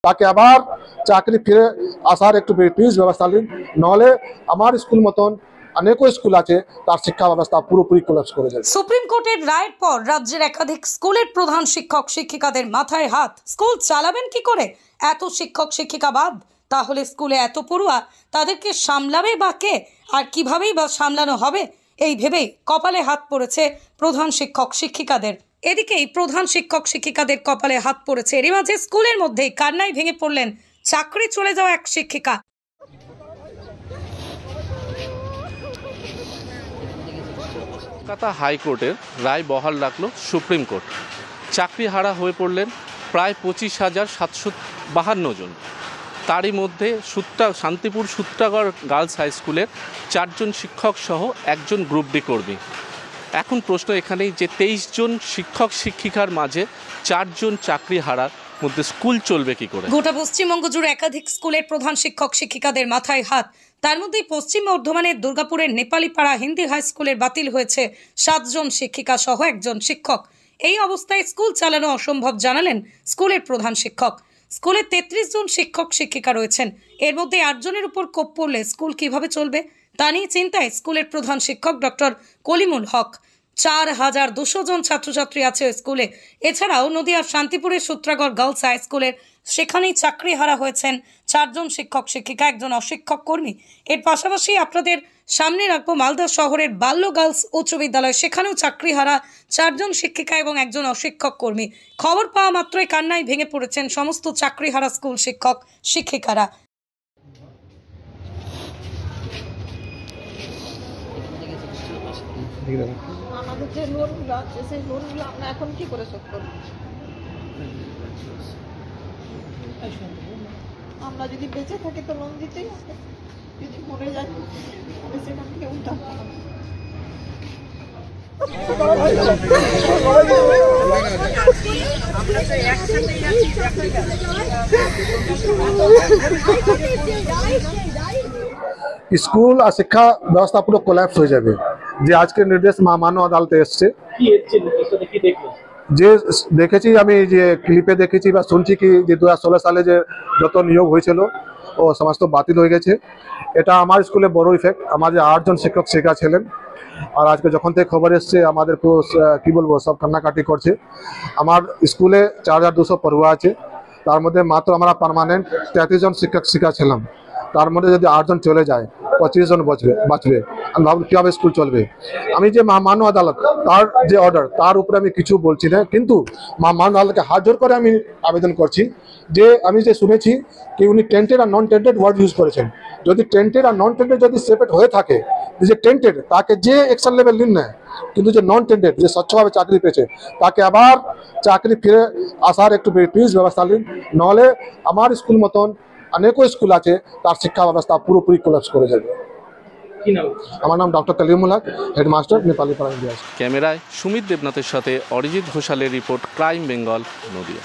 তাকে আবার চাকরি ফিরে আসার একটু প্লিজ ব্যবস্থা নিন, নাহলে আমার স্কুল মতন অনেক স্কুল আছে তার শিক্ষা ব্যবস্থা পুরোপুরি কোলাপস করে যাবে। সুপ্রিম কোর্টের রায়ের পর রাজ্যের একাধিক স্কুলের প্রধান শিক্ষক শিক্ষিকাদের মাথায় হাত। স্কুল চালাবেন কি করে? এত শিক্ষক শিক্ষিকা বাদ, তাহলে স্কুলে এত পড়ুয়া, তাদেরকে সামলাবে বা কে? আর কিভাবেই বা সামলানো হবে? এই ভেবেই কপালে হাত পড়েছে প্রধান শিক্ষক শিক্ষিকাদের। এদিকেই প্রধান শিক্ষক শিক্ষিকাদের কপালে হাত পড়েছে। এরই মাঝে স্কুলের মধ্যেই কান্নায় ভেঙে পড়লেন চাকরি চলে যাওয়া এক শিক্ষিকা। কলকাতা হাইকোর্টের রায় বহাল রাখল সুপ্রিম কোর্ট। চাকরি হারা হয়ে পড়লেন প্রায় 25,752 জন। তারই মধ্যে শান্তিপুর সূত্রাগড় গার্লস হাই স্কুলের 4 জন শিক্ষক সহ 1 জন গ্রুপ ডি কর্মী। এখন প্রশ্ন এখানেই যে 23 জন শিক্ষক শিক্ষিকার মাঝে 4 জন চাকরি হারার মধ্যে স্কুল চলবে কি করে? গোটা পশ্চিমবঙ্গ জুড়ে একাধিক স্কুলের প্রধান শিক্ষক শিক্ষিকাদের মাথায় হাত। তার মধ্যেই পশ্চিম বর্ধমানের দুর্গাপুরের নেপালিপাড়া হিন্দি হাই স্কুলের বাতিল হয়েছে 7 জন শিক্ষিকা সহ 1 জন শিক্ষক। এই অবস্থায় স্কুল চালানো অসম্ভব জানালেন স্কুলের প্রধান শিক্ষক। স্কুলে 33 জন শিক্ষক শিক্ষিকা রয়েছেন, এর মধ্যে 8 জনের উপর কোপ পড়লে স্কুল কিভাবে চলবে তা নিয়ে চিন্তায় স্কুলের প্রধান শিক্ষক ডক্টর কলিমুল হক। 4200 জন ছাত্রছাত্রী আছে স্কুলে। এছাড়াও নদিয়ার শান্তিপুরের সূত্রাগড় গার্লস হাই স্কুলের সেখানেই চাকরি হারা হয়েছেন 4 জন শিক্ষক শিক্ষিকা, 1 জন অশিক্ষক কর্মী। এর পাশাপাশি আপনাদের সামনে রাখবো মালদা শহরের বাল্য গার্লস উচ্চ বিদ্যালয়, সেখানেও চাকরি হারা 4 জন শিক্ষিকা এবং 1 জন অশিক্ষক কর্মী। খবর পাওয়া মাত্রই কান্নায় ভেঙে পড়েছেন সমস্ত চাকরি হারা স্কুল শিক্ষক শিক্ষিকারা। আমাদের যে লোনগুলো আছে সেই লোনগুলো আমরা এখন কি করে শোধ করব? আমরা যদি বেঁচে থাকি তো লোন দিতেই হবে, যদি মরে যাই তাহলে সেখান থেকে উঠাবো। স্কুল আর শিক্ষা ব্যবস্থা পুরো কোল্যাপস হয়ে যাবে। যে আজকের নির্দেশ মহামান্য আদালতে এসছে, যে দেখেছি আমি, যে ক্লিপে দেখেছি বা শুনছি কি যে 2016 সালে যে যত নিয়োগ হয়েছিল ও সমস্ত বাতিল হয়ে গেছে। এটা আমার স্কুলে বড় ইফেক্ট। আমার যে 8 জন শিক্ষক শিক্ষিকা ছিলেন, আর আজকে যখন থেকে খবর এসছে আমাদের পুরো কী বলবো সব কান্নাকাটি করছে। আমার স্কুলে 4200 পড়ুয়া আছে, তার মধ্যে মাত্র আমরা পার্মানেন্ট 33 জন শিক্ষক শিক্ষিকা ছিলাম। তার মধ্যে যদি 8 জন চলে যায় 25 জন বাঁচবে। আমি ভাবছি কীভাবে স্কুল চলবে। আমি যে মহামান্য আদালত তার যে অর্ডার তার উপরে আমি কিছু বলছি না, কিন্তু মহামান্য আদালতকে হাত জোর করে আমি আবেদন করছি যে আমি যে শুনেছি কি উনি টেন্টেড আর নন টেন্টেড ওয়ার্ড ইউজ করেছেন। যদি টেন্টেড আর নন টেন্টেড যদি সেপারেট হয়ে থাকে, যে টেন্টেড তাকে যে অ্যাকশন লেভেল নিন না, কিন্তু যে নন টেন্টেড যে স্বচ্ছভাবে চাকরি পেয়েছে তাকে আবার চাকরি ফিরে আসার একটু প্লিজ ব্যবস্থা নিন, নাহলে আমার স্কুল মতন অনেক স্কুল আছে তার শিক্ষা ব্যবস্থা পুরোপুরি কোলাপস করে যাবে। আমার নাম ডক্টর কলিমুল হক, হেডমাস্টার নেপালিপাড়া ইন্ডিয়া। ক্যামেরায় সুমিত দেবনাথের সাথে অরিজিৎ ঘোষালের রিপোর্ট, ক্রাইম বেঙ্গল, নদিয়া।